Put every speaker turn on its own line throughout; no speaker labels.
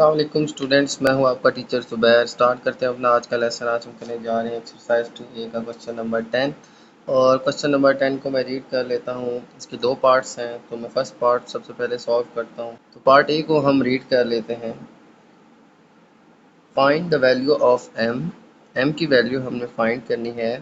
अस्सलाम वालेकुम स्टूडेंट्स, मैं हूं आपका टीचर ज़ुबैर। स्टार्ट करते हैं अपना आज का लेसन। आज हम करने जा रहे हैं एक्सरसाइज 2A का क्वेश्चन नंबर 10। और क्वेश्चन नंबर 10 को मैं रीड कर लेता हूं। इसके दो पार्ट्स हैं, तो मैं फर्स्ट पार्ट सबसे पहले सॉल्व करता हूं। तो पार्ट ए को हम रीड कर लेते हैं। Find the value of M की वैल्यू हमने फाइंड करनी है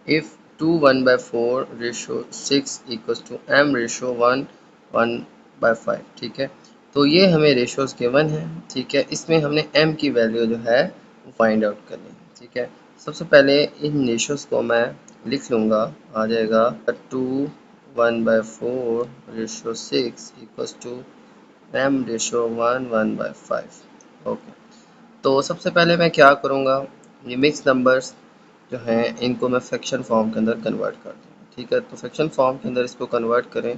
if 2 1/4 ratio 6 equals to m ratio 1 1/5। ठीक है, तो ये हमें रेशोज़ गिवन है। ठीक है, इसमें हमने m की वैल्यू जो है वो फाइंड आउट करनी है। ठीक है, सबसे पहले इन रेशोज़ को मैं लिख लूँगा। आ जाएगा 2 1/4 ratio 6 equals to m ratio 1 1/5। Okay, तो सबसे पहले मैं क्या करूँगा, ये मिक्स नंबर्स जो हैं इनको मैं फ्रैक्शन फॉर्म के अंदर कन्वर्ट कर दूँगा। ठीक है, तो फ्रैक्शन फॉर्म के अंदर इसको कन्वर्ट करें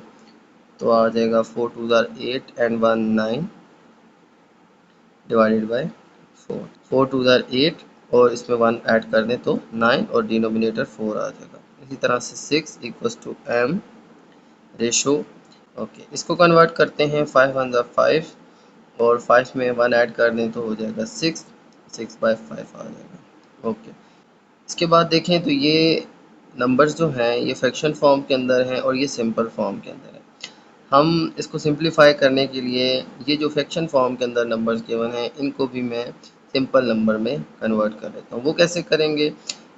तो आ जाएगा 4 2 ज़ार 8 एंड 1 9 डिवाइडेड बाय 4। 4 2 ज़ार 8 और इसमें 1 ऐड कर दें तो 9 और डिनोमिनेटर 4 आ जाएगा। इसी तरह से 6 equals to m ratio. Okay, इसको कन्वर्ट करते हैं 5 1 ज़ार 5 और 5 में 1 ऐड कर दें तो हो जाएगा 6 6/5 आ जाएगा। ओके, इसके बाद देखें तो ये नंबर्स जो हैं ये फ्रैक्शन फॉर्म के अंदर हैं और ये सिंपल फॉर्म के अंदर है। हम इसको सिंपलीफाई करने के लिए ये जो फ्रैक्शन फॉर्म के अंदर नंबर्स गिवन हैं इनको भी मैं सिंपल नंबर में कन्वर्ट कर लेता हूँ। वो कैसे करेंगे,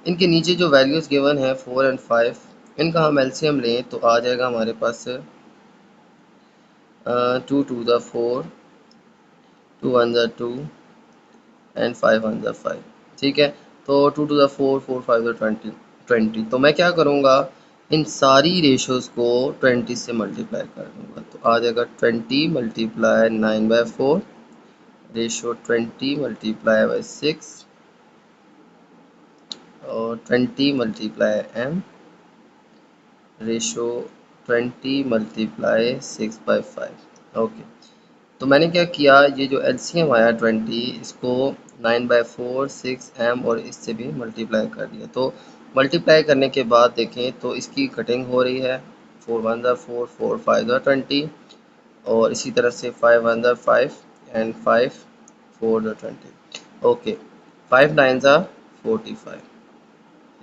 इनके नीचे जो वैल्यूज़ गिवन है 4 एंड 5, इनका हम एलसीएम लें तो आ जाएगा हमारे पास 2 2 ज़ा 4 2 1 ज़ा 2 एंड 5 1 ज़ा 5। ठीक है, तो 2 2 ज़ा 4 4 5 ज़ा 20। तो मैं क्या करूँगा, इन सारी रेशोज़ को 20 से मल्टीप्लाई कर दूँगा। तो आ जाएगा 20 मल्टीप्लाई 9/4 रेशो 20 मल्टीप्लाई बाई 6 और 20 multiply m ratio 20 multiply 6/5। Okay, तो मैंने क्या किया, ये जो एलसीएम आया 20 इसको 9/4 6m और इससे भी मल्टीप्लाई कर दिया। तो मल्टीप्लाई करने के बाद देखें तो इसकी कटिंग हो रही है। 4 1 ज़ा 4 4 5 ज़ा 20 और इसी तरह से 5 1 ज़ा 5 एंड 5 4 ज़ा 20। ओके, 5 9 ज़ा 45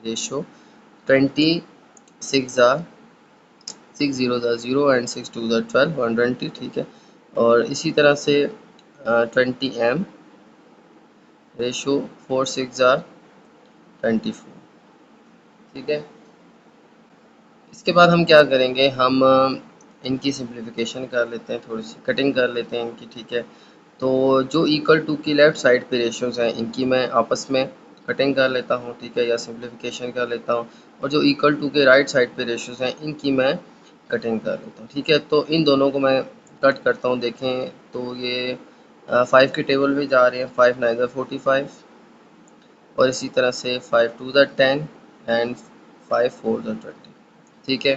रेशो 20 6 ज़ा 6 0 ज़ा 0 एंड 6 2 ज़ा 12 120। ठीक है, और इसी तरह से 20m रेशो 4 6 ज़ा 24। ठीक है, इसके बाद हम क्या करेंगे, हम इनकी सिंप्लीफिकेशन कर लेते हैं, थोड़ी सी कटिंग कर लेते हैं इनकी। ठीक है, तो जो इक्वल टू की लेफ़्ट साइड पे रेशियोज़ हैं इनकी मैं आपस में कटिंग कर लेता हूँ। ठीक है, या सिंप्लीफिकेशन कर लेता हूँ। और जो इक्वल टू के राइट साइड पे रेशियोज़ हैं इनकी मैं कटिंग कर लेता हूँ। ठीक है, तो इन दोनों को मैं कट करता हूँ। देखें तो ये 5 के टेबल में जा रहे हैं। 5 9 ज़ा 45 और इसी तरह से 5 2 ज़ा 10 एंड 5 4 ज़ा 20। ठीक है,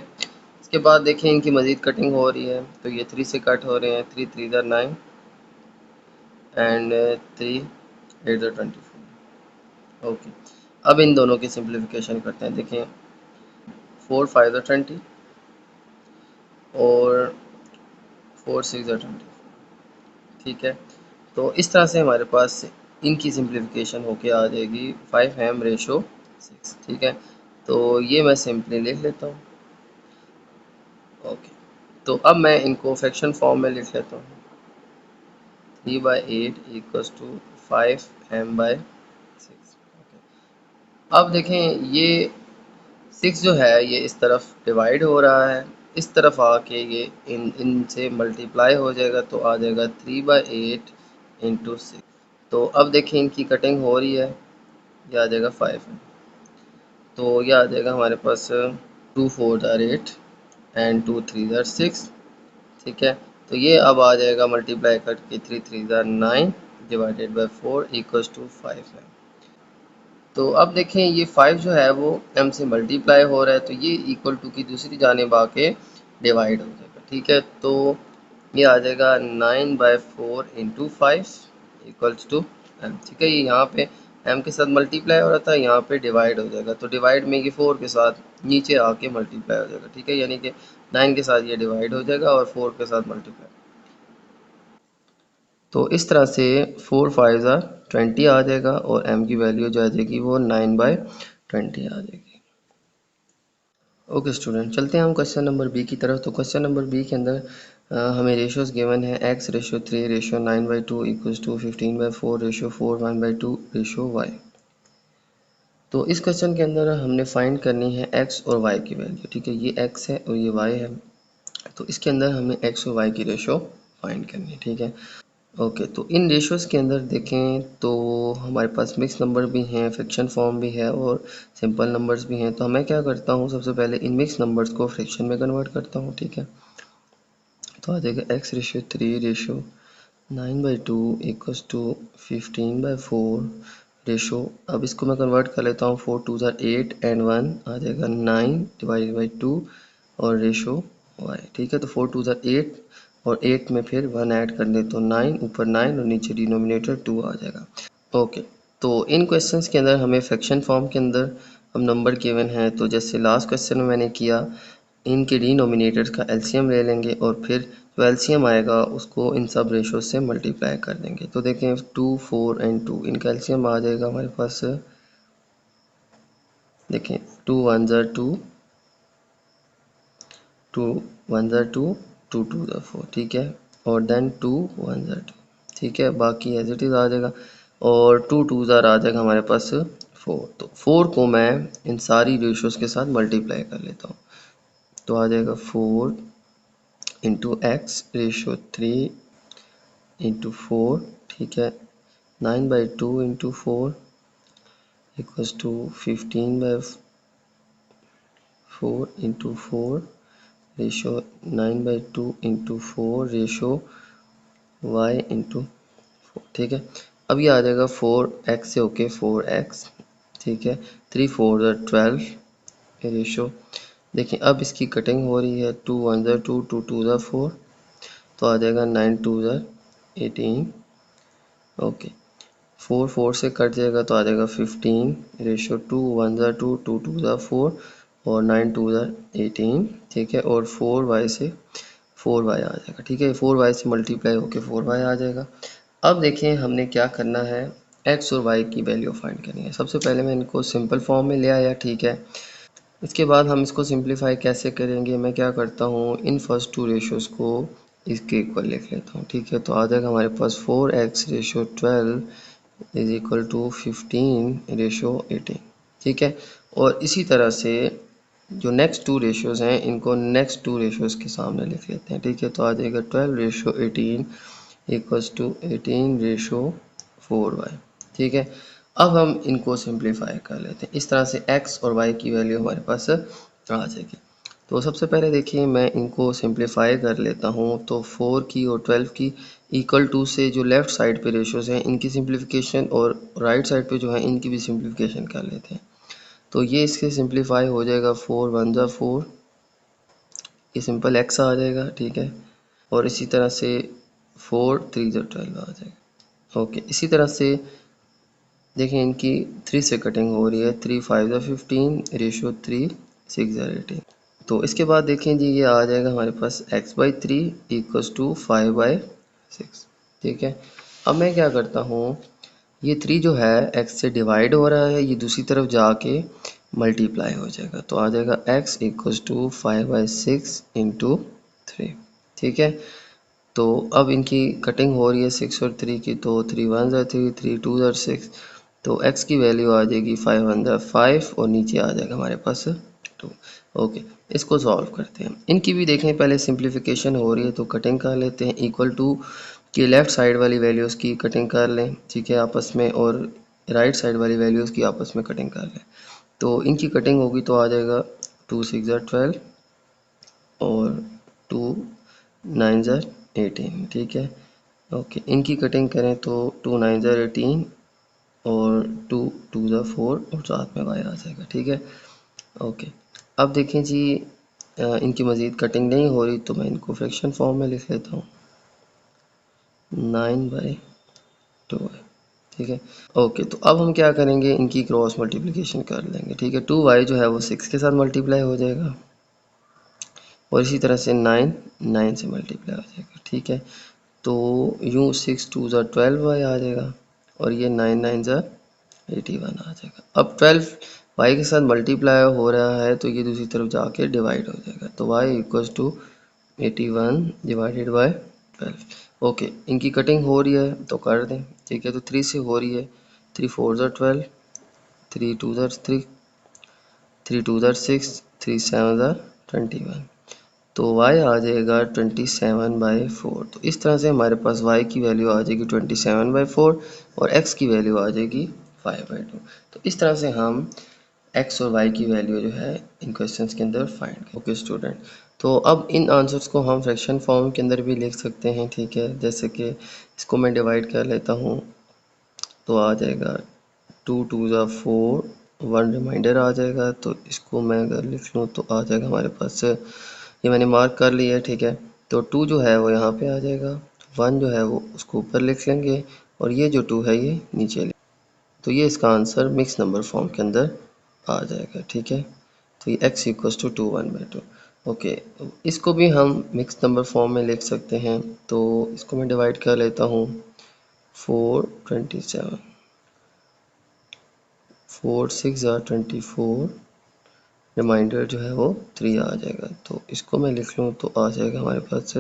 इसके बाद देखें इनकी मज़ीद कटिंग हो रही है। तो ये 3 से कट हो रहे हैं। 3 3 ज़ा 9 एंड 3 8 ज़ा 24। ओके, अब इन दोनों की सिंप्लीफिकेशन करते हैं। देखें 4 5 ज़ा 20 और 4 6 ज़ा 24। ठीक है, तो इस तरह से हमारे पास इनकी सिंप्लीफिकेशन होके आ जाएगी 5 m रेशो 6। ठीक है, तो ये मैं सिंपली लिख लेता हूँ। ओके, तो अब मैं इनको फ्रैक्शन फॉर्म में लिख लेता हूँ। 3/8 इक्वल्स टू 5m/6। अब देखें ये 6 जो है ये इस तरफ डिवाइड हो रहा है, इस तरफ आके ये इनसे मल्टीप्लाई हो जाएगा तो आ जाएगा 3/8 इंटू 6। तो अब देखें इनकी कटिंग हो रही है, ये आ जाएगा 5 है। तो ये आ जाएगा हमारे पास 2 4 ज़ार 8 एंड 2 3 ज़ार 6। ठीक है, तो ये अब आ जाएगा मल्टीप्लाई करके 3 3 ज़ार 9 डिवाइडेड बाई 4 इक्वल्स टू 5 है। तो अब देखें ये 5 जो है वो m से मल्टीप्लाई हो रहा है, तो ये इक्वल टू की दूसरी जानिब आके डिवाइड हो जाएगा। ठीक है, तो ये आ जाएगा 9/4 इंटू 5 इक्वल्स टू m। ठीक है, ये यहाँ पे m के साथ मल्टीप्लाई हो रहा था, यहाँ पे डिवाइड हो जाएगा। तो डिवाइड में ये 4 के साथ नीचे आके मल्टीप्लाई हो जाएगा। ठीक है, यानी कि 9 के साथ ये डिवाइड हो जाएगा और 4 के साथ मल्टीप्लाई। तो इस तरह से 4 5 आ जाएगा और m की वैल्यू जो आ जाएगी वो 9/20 आ जाएगी। ओके स्टूडेंट, चलते हैं हम क्वेश्चन नंबर बी की तरफ। तो क्वेश्चन नंबर बी के अंदर हमें रेशियोज गिवन है x/3 ratio 9/2 equals to 15/4 ratio 4 1/2 ratio y। तो इस क्वेश्चन के अंदर हमने फाइंड करनी है x और y की वैल्यू। ठीक है, ये x है और ये y है। तो इसके अंदर हमें x और y की रेशो फाइंड करनी है। ठीक है, ओके। तो इन रेशोज के अंदर देखें तो हमारे पास मिक्स नंबर भी हैं, फ्रैक्शन फॉर्म भी है और सिंपल नंबर्स भी हैं। तो मैं क्या करता हूँ, सबसे पहले इन मिक्स नंबर्स को फ्रैक्शन में कन्वर्ट करता हूँ। ठीक है, तो आ जाएगा x/3 ratio 9/2 equals to 15/4 ratio. अब इसको मैं कन्वर्ट कर लेता हूँ, 4 2 8 एंड 1 आ जाएगा 9/2 और रेशो y। ठीक है, तो 4 2 8 और 8 में फिर 1 ऐड कर ले तो 9, ऊपर 9 और नीचे डिनोमिनेटर 2 आ जाएगा। ओके, तो इन क्वेश्चंस के अंदर हमें फ्रैक्शन फॉर्म के अंदर हम नंबर गिवन है, तो जैसे लास्ट क्वेश्चन में मैंने किया, इनके डिनोमिनेटर्स का एलसीएम ले लेंगे और फिर जो एलसीएम आएगा उसको इन सब रेशो से मल्टीप्लाई कर देंगे। तो देखें 2 4 एंड 2, इनका एलसीएम आ जाएगा हमारे पास। देखें 2 1 2, 2 1 2, 2 2 4। ठीक है, और देन 2 1 2। ठीक है, बाकी एज इट इज़ आ जाएगा और 2 2 आ जाएगा हमारे पास 4। तो 4 को मैं इन सारी रेशोज़ के साथ मल्टीप्लाई कर लेता हूँ। तो आ जाएगा 4 इंटू एक्स रेशो 3 इंटू 4। ठीक है, 9/2 into 4 equals to 15/4 into 4 ratio 9/2 into 4 ratio y into 4। ठीक है, अब ये आ जाएगा 4x से होके 4x। ठीक है, 3 4 12 रेशो। देखिए अब इसकी कटिंग हो रही है, 2 1 2, 2 2 4, तो आ जाएगा 9 2 18। ओके, 4 4 से कट जाएगा तो आ जाएगा 15 रेशो 2 1 2, 2 2 4 और 9 2 18। ठीक है, और 4y से 4y आ जाएगा। ठीक है, 4y से मल्टीप्लाई होके 4y आ जाएगा। अब देखें हमने क्या करना है, x और y की वैल्यू फाइंड करनी है। सबसे पहले मैं इनको सिंपल फॉर्म में ले आया। ठीक है, इसके बाद हम इसको सिंप्लीफाई कैसे करेंगे, मैं क्या करता हूँ, इन फर्स्ट टू रेशोज़ को इसके इक्वल लिख लेता हूँ। ठीक है, तो आ जाएगा हमारे पास 4x ratio 12 is equal to 15 ratio 18। ठीक है, और इसी तरह से जो नेक्स्ट टू रेशोज़ हैं इनको नेक्स्ट टू रेशोज़ के सामने लिख लेते हैं। ठीक है, तो आ जाएगा 12 ratio 18 equals to 18 ratio 4y। ठीक है, अब हम इनको सिंप्लीफाई कर लेते हैं। इस तरह से x और y की वैल्यू हमारे पास आ जाएगी। तो सबसे पहले देखिए मैं इनको सिंप्लीफाई कर लेता हूँ। तो 4 की और 12 की इक्वल टू से जो लेफ़्ट साइड पे रेशोज़ हैं इनकी सिंप्लीफिकेशन और राइट साइड पे जो है इनकी भी सिंप्लीफिकेशन कर लेते हैं। तो ये इसके सिंप्लीफाई हो जाएगा, 4 1 4, ये सिंपल x आ जाएगा। ठीक है, और इसी तरह से 4 3 12 आ जाएगा। ओके, इसी तरह से देखिए इनकी 3 से कटिंग हो रही है, 3 5 15 रेशो 3 6 18। तो इसके बाद देखें जी ये आ जाएगा हमारे पास x/3 इक्वल्स टू 5/6। ठीक है, अब मैं क्या करता हूँ, ये 3 जो है x से डिवाइड हो रहा है, ये दूसरी तरफ जाके मल्टीप्लाई हो जाएगा। तो आ जाएगा x इक्वल्स टू 5/6 इंटू 3। ठीक है, तो अब इनकी कटिंग हो रही है 6 और 3 की, तो 3 1 3 3 2 6। तो x की वैल्यू आ जाएगी 5 1 5 और नीचे आ जाएगा हमारे पास 2। ओके, इसको सॉल्व करते हैं। इनकी भी देखें पहले सिंप्लीफिकेशन हो रही है तो कटिंग कर लेते हैं। इक्वल टू की लेफ़्ट साइड वाली वैल्यूज़ की कटिंग कर लें। ठीक है, आपस में, और राइट साइड वाली वैल्यूज़ की आपस में कटिंग कर लें। तो इनकी कटिंग होगी तो आ जाएगा 2 6 12 और 2 9 18। ठीक है, ओके, इनकी कटिंग करें तो 2 9 18 और 2 2 4 और साथ में y आ जाएगा। ठीक है, ओके। अब देखें जी इनकी मज़ीद कटिंग नहीं हो रही तो मैं इनको फ्रैक्शन फॉर्म में लिख लेता हूँ, 9/2 है। ठीक है, ओके। तो अब हम क्या करेंगे, इनकी क्रॉस मल्टीप्लिकेशन कर लेंगे। ठीक है, 2y जो है वो 6 के साथ मल्टीप्लाई हो जाएगा और इसी तरह से 9 9 से मल्टीप्लाई हो जाएगा। ठीक है, तो यूँ 6 2 ज़ा 12y आ जाएगा और ये 9 9 ज़ा 81 आ जाएगा। अब 12 y के साथ मल्टीप्लाई हो रहा है तो ये दूसरी तरफ जाके डिवाइड हो जाएगा, तो y equals to 81 divided by 12। Okay, इनकी कटिंग हो रही है तो कर दें, ठीक है। तो 3 से हो रही है, 3 4 ज़ा 12, 3 2 ज़ा 3, 3 2 ज़ा 6, 3 7 ज़ा 21, तो y आ जाएगा 27/4। तो इस तरह से हमारे पास y की वैल्यू आ जाएगी 27/4 और x की वैल्यू आ जाएगी 5/2। तो इस तरह से हम x और y की वैल्यू जो है इन क्वेश्चंस के अंदर फाइंड। ओके स्टूडेंट, तो अब इन आंसर्स को हम फ्रैक्शन फॉर्म के अंदर भी लिख सकते हैं, ठीक है। जैसे कि इसको मैं डिवाइड कर लेता हूँ तो आ जाएगा 2 2 ज़ा 4, 1 रिमाइंडर आ जाएगा, तो इसको मैं अगर लिख लूँ तो आ जाएगा हमारे पास, ये मैंने मार्क कर लिया है, ठीक है। तो 2 जो है वो यहाँ पे आ जाएगा, 1 जो है वो उसको ऊपर लिख लेंगे और ये जो 2 है ये नीचे लिख, तो ये इसका आंसर मिक्स नंबर फॉर्म के अंदर आ जाएगा, ठीक है। तो ये x इक्वल्स टू 2 1/2। ओके, इसको भी हम मिक्स नंबर फॉर्म में लिख सकते हैं, तो इसको मैं डिवाइड कर लेता हूँ 4 27, 4 6 ज़ा 24, रिमाइंडर जो है वो 3 आ जाएगा। तो इसको मैं लिख लूँ तो आ जाएगा हमारे पास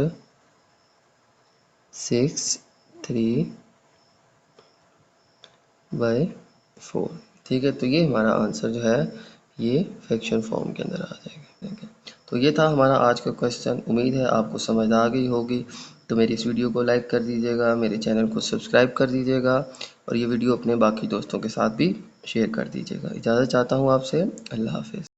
6/3/4, ठीक है। तो ये हमारा आंसर जो है ये फ्रैक्शन फॉर्म के अंदर आ जाएगा, ठीक है। तो ये था हमारा आज का क्वेश्चन, उम्मीद है आपको समझ आ गई होगी। तो मेरी इस वीडियो को लाइक कर दीजिएगा, मेरे चैनल को सब्सक्राइब कर दीजिएगा और ये वीडियो अपने बाकी दोस्तों के साथ भी शेयर कर दीजिएगा। इजाज़त चाहता हूँ आपसे, अल्लाह हाफिज़।